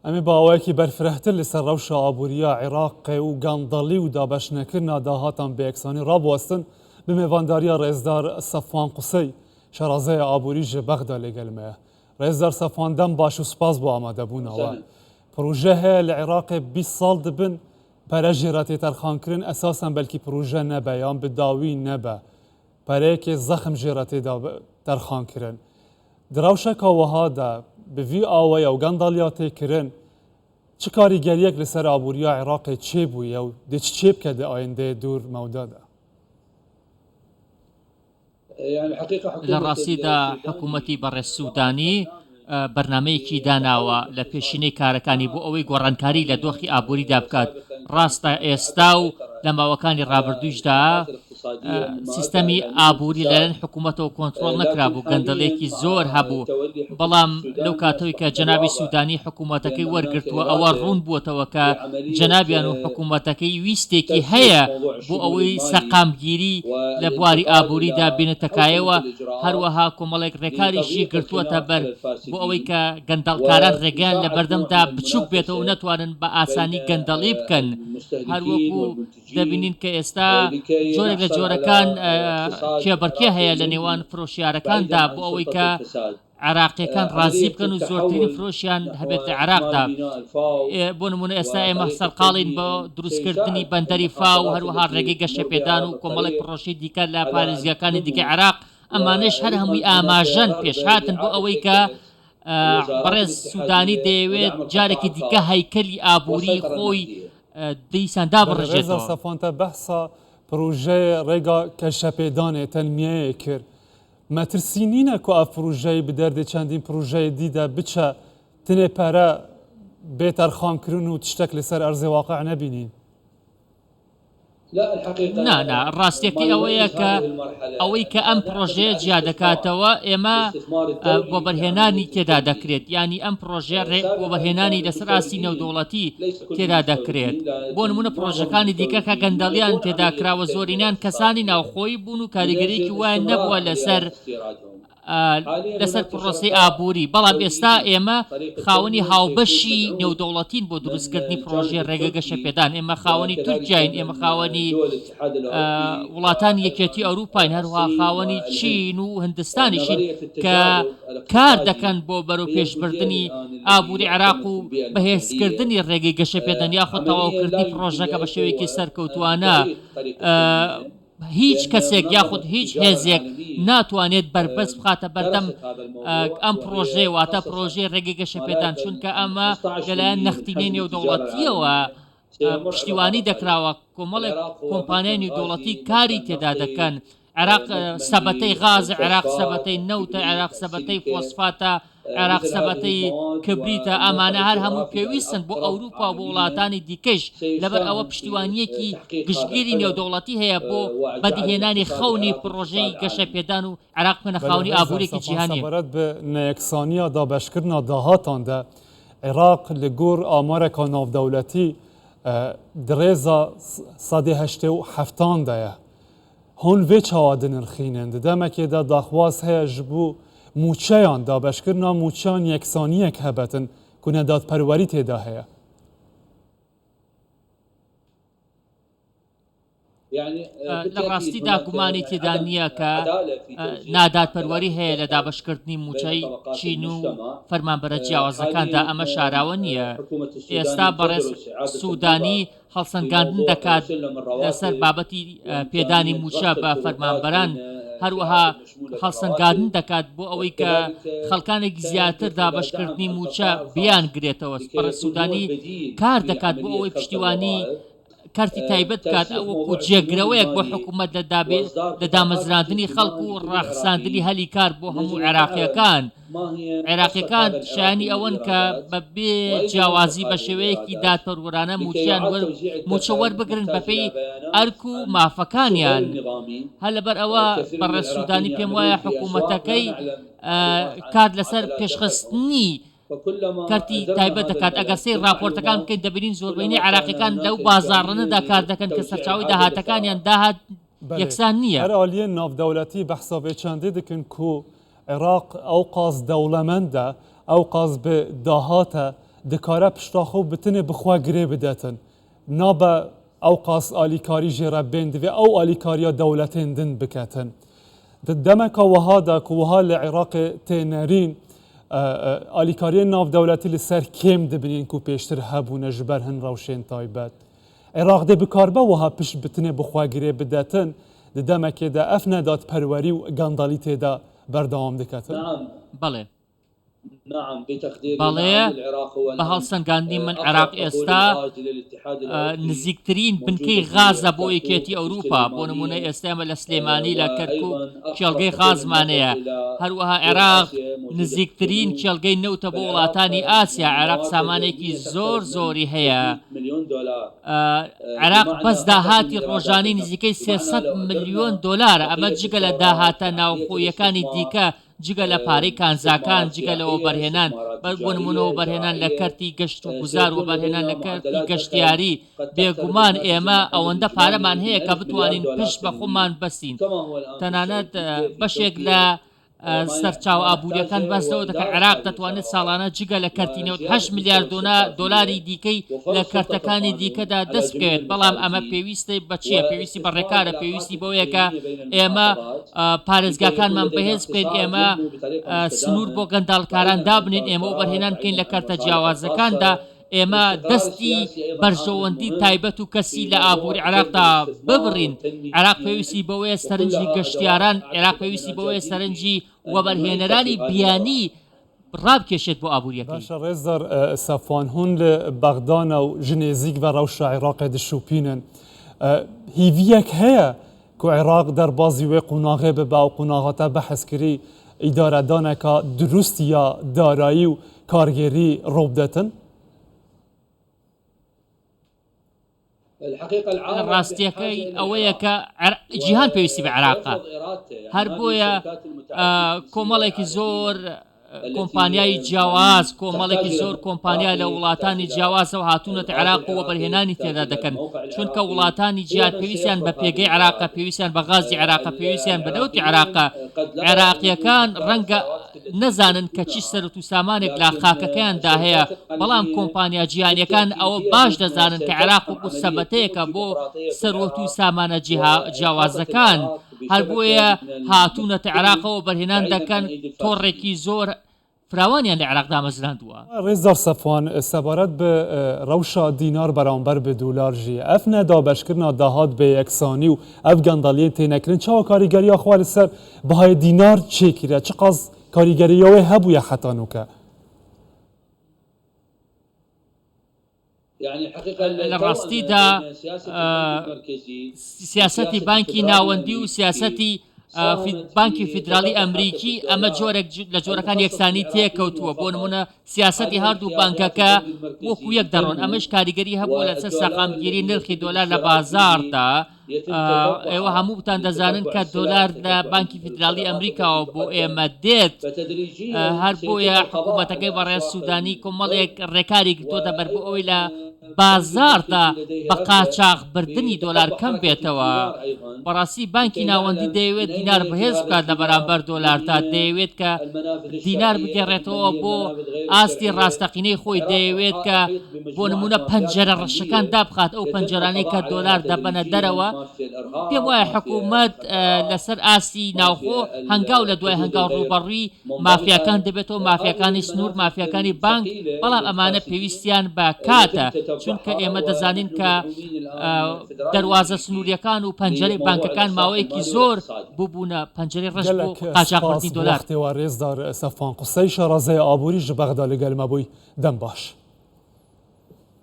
ئەمێ باوایەکی بەرفرەتر لەسەر ڕەوشە ئابووریە عێراق و گاندەڵی و دابەشنەکردنا داهاتان بەیەکسانی ڕابواستن بە میێڤانداریە ڕێزدار سەفوان قوسەی شەرازەیە ئابووری ji بەغدا لێگەلمەیە. ڕێزدار سەفوان دەم باش و سپاس بۆ ئامادەبوونەوە. پروژە هەیە لە عێراقێ 20 ساڵ دبن پەرە ژێرەتێ تەرخانکردن ئەساساً بەلکی پروژە نەبە یان بداوی نەبە پەرەیەکێ زەخم ژێرەتێدا تەرخانکردن. دراوشەکە وەهادا بڤی ئاوەیە و گەندەڵیا تێکردن چ کاریگەریەک لەسەر ئابووریە عێراقێ چێ بوویە و دێ چێ بکە لە ئایندەیە دوور مەودەدا؟ لە ڕاستیدا حکوومەتی بەڕێزسوودانی بەرنمەیەکی داناوە لە پێشینەی کارەکانی بۆ ئەوەی گۆڕانکاری لە دۆخی ئابووریدا بکات. ڕاستە ئێستا و لە ماوەکانی ڕابردووشدا سیستەمی ئابووری لەلایەن حکوومەتەوە کۆنتڕۆڵ نەکرابوو، گەندەڵێکی زۆر هەبوو، بەڵام لەو کاتەوەی کە جەنابی سوودانی حکوومەتەکەی وەرگرتووە ئەوە ڕوون بووەتەوە کە جەنابیان و حکوومەتەکەی ویستێکی هەیە بۆ ئەوەی سەقامگیری لە بواری ئابووریدا بێنێتەکایەوە، هەروەها کۆمەڵێک ڕێکاریشی گرتووەتە بەر بۆ ئەوەی کە گەندەڵکاران ڕێگەیان لە بەردەمدا بچووک بێتەوە و نەتوانن بە ئاسانی گەندەڵی بکەن. هەروەکو دەبینین کە ئێستا جۆرێک لە جۆرەکان کێبەرکێ هەیە لە نێوان فرۆشیارەکاندا بۆ ئەوەی کە عراقیەکان ڕازی بکەن و زۆرترین فرۆشیان هەبێت لە عێراقدا. بۆ نمونە ئێستا ئێمە سەرقاڵین بۆ دروستکردنی بەندەری فا و هەروەها ڕێگەی گەشەپێدان و کۆمەڵێک پرۆژەی دیکە لە پارێزگاکانی دیکە عێراق، ئەمانەش هەر هەمووی ئاماژەن پێشهاتن بۆ ئەوەی کە بەڕێز سوودانی دەیەوێت جارێکی دیکە هەیکەلی ئابووری خۆی دیسان دابڕژێتەوە. سەفوانتە بەحسا پروژەی ڕێگا کەشەپێدانێ تەنمیەیە کرد. مەترسی نینە کە ئەف پروژەی بدەردێ چەندین پروژەی دیدە بچە تنێ پەرە بێتەرخانکردن و تشتێک لەسەر ئەرزێ واقع نەبینین؟ نا ڕاستیەکەی ئەوەیە کە ئەوەی کە ئەم پرۆژەیە جیا دەکاتەوە ئێمە بۆ بەرهێنانی تێدا دەکرێت، ینی ئەم پرۆژێ بۆ بەرهێنانی لەسەر ئاسی نێودەوڵەتی تێدا دەکرێت. بۆ نمونە پرۆژەکانی دیکە کە گەندەڵیان تێدا کراوە زۆرینان کەسانی ناوخۆی بوون و کاریگەریەکی وایە نەبووە لەسەر پرۆسی ئابووری، بەڵام ئێستا ئێمە خاوەنی هاوبەشی نێودەوڵەتین بۆ دروستکردنی پرۆژێ ڕێگە گەشەپێدان. ئێمە خاوەنی تورکیاین، ئێمە خاوەنی وڵاتانی یەکێتی ئەوروپاین، هەروەها خاوەنی چین و هندستانیشین کە کار دەکەن بۆ بەرەو پێشبردننی ئابووری عێراق و بەهێزکردنی ڕێگەی گەشەپێدان یاخود تەواوکردنی پرۆژەکە بە شێوەیەکی سەرکەوتووانە. هیچ کەسێک یاخود هیچ هێزێک ناتوانێت بربەست بخاتە بەردەم ئەم پرۆژێ واتە پرۆژەی ڕێگەی گەشەپێدان، چونکە ئەمە لەلایەن نەختینەی نێودەوڵەتیەوە پشتیوانی دەکراوە، کۆمەڵێک کۆمپانیای نێودەوڵەتی کاری تێدا دەکەن. عێراق سەبەتەی غازە، عێراق سەبەتەی نەوتە، عێراق سەبەتەی فۆسفاتە، عێراق سەبەتەی کبریتە، ئەمانە هەر هەموو پێویستن بۆ ئەوروپا و بۆ وڵاتانی دیکەش، لەبەر ئەوە پشتیوانیەکی گشتگیری نێودەوڵەتی هەیە بۆ بەدیهێنانی خەونی پرۆژەی گەشەپێدان و عێراق بکەنە خاوەنی ئابوورێکی جیهانیە. بەرەت بە نەیەکسانیە دابەشکردنا داهاتاندا عێراق لە گۆر ئامارێکا ناودەوڵەتی درێزە 1970دایە. هون وێ چاوا دنرخینن دەمەکێدا داخواز هەیە ji بۆ موچەیان دابەشکردنا موچیان یەکسانیەک هەبەتن کو نەدادپەروەری تێدا هەیە. لە ڕاستیدا گومانی تێدا نییە کە نادادپەروەری هەیە لە دابەشکردنی موچەی چین و فەرمانبەرە جیاوازەکاندا، ئەمە شاراوە نییە. ئێستا بەڕێز سوودانی هەڵسەنگاندن دەکات لەسەر بابەتی پێدانی موچە بە فەرمانبەران، هەروەها هەڵسەنگاندن دەکات بۆ ئەوەی کە خەڵکانێکی زیاتر دابەشکردنی موچە بیان گرێتەوە. بەڕێز سوودانی کار دەکات بۆ ئەوەی پشتیوانی کارتی تایبەت بکات ئەوەکو جێگرەوەیەک بۆ حکوومەت لە دامەزراندنی خەڵکو و ڕاخساندنی هەلی کار بۆ هەموو عێراقیەکان. عێراقیەکان شایانی ئەوەن کە بەبێ جیاوازی بە شێوەیەکی دادپەروەرانە موچە وەربگرن بەپێی ئەرک و مافەکانیان. هەر لەبەر ئەوە بەڕێز سوودانی پێم وایە حکوومەتەکەی کار لەسەر پێشخستنی کارتی تایبەت دەکات. ئەگەر سەی راپۆرتەکان بکەین دەبینین زۆربەینی عێراقیەکان لەو بازاڕەنەدا کار دەکەن کە سەرچاوی داهاتەکانیان داهات یەکسان نییە. هەر ئالیە ناودەوڵەتی بەحسابێ چەندێ دەکەن کو عێراق ئەو قاز دەوڵەمەندە ئەو قاز بە داهاتە دکاره پشتاخو بتنه بخوا گره بدتن نابا او قاس آلیکاری جیره بند و او آلیکاریا دولتین دن بکتن دمک وهذا كوها لعراق تنارين آلیکاری ناف دولتی لسر کم دبنین کو پیشتر هبونه جبر هن روشین تایبت عراق ده بکاربه وها پش بتنه بخواگیره بدتن دمک ده افنه داد پروری و گاندالی تیدا بردام دکتن. نعم بله بەڵێ بە هەڵسەنگاندی من عێراق ئێستا نزیکترین بنکەی غازە بۆ یەکێتی ئەوروپا بۆ نمونە ئێستامە لە سلێمانی لە کەرکووک کێڵگەی غازمانەیە هەروەها عێراق نزیکترین کێڵگەی نەوتە بۆ وڵاتانی ئاسیا عێراق سامانێکی زۆری هەیە عێراق بەس داهاتی ڕۆژانەی نزیکەی 300 ملیۆن دۆلارە ئەمە جگە لە داهاتە ناوخۆیەکانی دیکە جگە لە پارەی کانزاکان جگە لەوە بەرهێنان بۆ نمونەوە بەرهێنان لە کەرتی گەشت و گوزار و بەرهێنان لە کەرتی گەشتیاری بێگومان ئێمە ئەوەندە پارەمان هەیە کە بتوانین پشت بە خۆمان بەستین تەنانەت بەشێک لە سەرچاو ئابوووریەکان بەسەوە دەکە عێراق دەتوانێت ساڵانە جگە لە کەرتینەوە 8 میلیارد دۆلاری دیکەی لە کەرتەکانی دیکەدا دەست بکەوێت بەڵام ئەمە پێویستی بەچیە پێویستی بە ڕێکارە پێویستی بەوەیەکە ئێمە پارێزگاکانمان بەهێز بکەین ئێمە سنوور بۆ گەنداڵکاران دابنین ئێمە و بەرهێنان بکەین لە کەرتە جیاوازەکاندا ئێمە دەستی بەرژەوەندی تایبەت و کەسی لە ئابووری عێراقدا ببڕین عێراق پێویستی بەوەیە سەرنجی گەشتیاران عێراق پێویستی بەوەیە سەرنجی وەبەرهێنەرانی بیانی ڕابکێشێت بۆ ئابووریەکەی. باشە ڕێزدار سەفوان هون لە بەغدانە و ژنێزیک بە ڕەوشە عێراقی دشوپینن هیڤیەک هەیە کو عێراق دەربازی وێ قوناغێ ببە و قوناغەتە بەحەزکردی ئیدارەدانێکە دروستیە دارایی و کارگێری ڕۆبدەتن ڕاستیەکەی ئەوەیە کە جیهان پێویستی بە عێراقە هەر بۆیە کۆمەڵێکی زۆر کۆمپانیای جیاواز کۆمەڵێکی زۆر کۆمپانیا لە وڵاتانی جیاوازەوە هاتوونەتە عێراق و وەبەرهێنانی تێدا دەکەن چونکە وڵاتانی جیهان پێویستیان بە پێگەی عێراقە پێویستیان بە غازی عێراقە پێویستیان بە نەوتی عێراقە عێراقیەکان ڕەنگە نەزانن کە چی سەرەت و سامانێک لە خاکەکەیاندا هەیە بەڵام کۆمپانیا جیهانیەکان ئەوە باش دەزانن کە عێراق وەکو سەبەتەیەکە بۆ سەرۆت و سامانە جیاوازەکان هەر بۆیە هاتوونەتە عێراقەوە بەرهێنان دەکەن تۆڕێکی زۆر فراوانیان لە عێراقدا مەزراندووە. ڕێزدار سەفوان سەبارەت بە ڕەوشە دینار بەرامبەر بە دولار ژێ ئەف نەدابەشکردنا داهات بە یەکسانی و ئەف گەندەڵیەن تێنەکردن چاوە کاریگەریە خوا لەسەر بەهای دینار چێکیرە چ قەز کاریگەریەوەی هەبوویە خەتانوکە لە ڕاستیدا سیاسەتی بانکی ناوەندی و سیاسەتی بانکی فیدرالی ئەمریکی ئەمە جۆرێک لە جۆرەکان یەکسانی تێکەوتووە بۆ نمونە سیاسەتی هەردوو بانکەکە وەکو یەک دەڕۆن ئەمەش کاریگەری هەبووە لەسەر سەقامگیری نرخی دۆلار لە بازاردا ئێوە هەمووتان دەزانن کە دۆلار لە بانکی فیدرالی ئەمریکاوە بۆ ئێمە دێت هەر بۆیە حکوومەتەکەی بەڕێز سوودانی کۆمەڵێک ڕێکاری گرتوۆتە بەر بۆ ئەوەی لە بازاردا بە قاچاغبردنی دۆلار کەم بێتەوە بەڕاستی بانکی ناوەندی دەیەوێت دینار بەهێز بکات لە بەرامبەر دۆلار تا دەیەوێت کە دینار بگەڕێتەوە بۆ ئاستی ڕاستەقینەی خۆی دەیەوێت کە بۆ نمونە پەنجەرە ڕەشەکان دابخات ئەو پەنجەرانەی کە دۆلار دەبەنە دەرەوە پێم وایە حکوومەت لەسەر ئاستی ناوخۆ هەنگاو لە دوای هەنگاو ڕوبەڕووی مافیاکان دەبێتەوە مافیاکانی سنوور مافیاکانی بانک بەڵام ئەمانە پێویستیان بە کاتە چونکە ئێمە دەزانین کە دەواازە سنووریەکان و پەنجەرەی بانکەکان ماوەیەکی زۆر بووبوونە پەنجەرەی ڕەش بۆ قاچاقبردنی دۆلار. ڕێزدار سەفوان قسەی شەرازەی ئابووری ژ بەغدا لەگەلمە بووی دەم باش.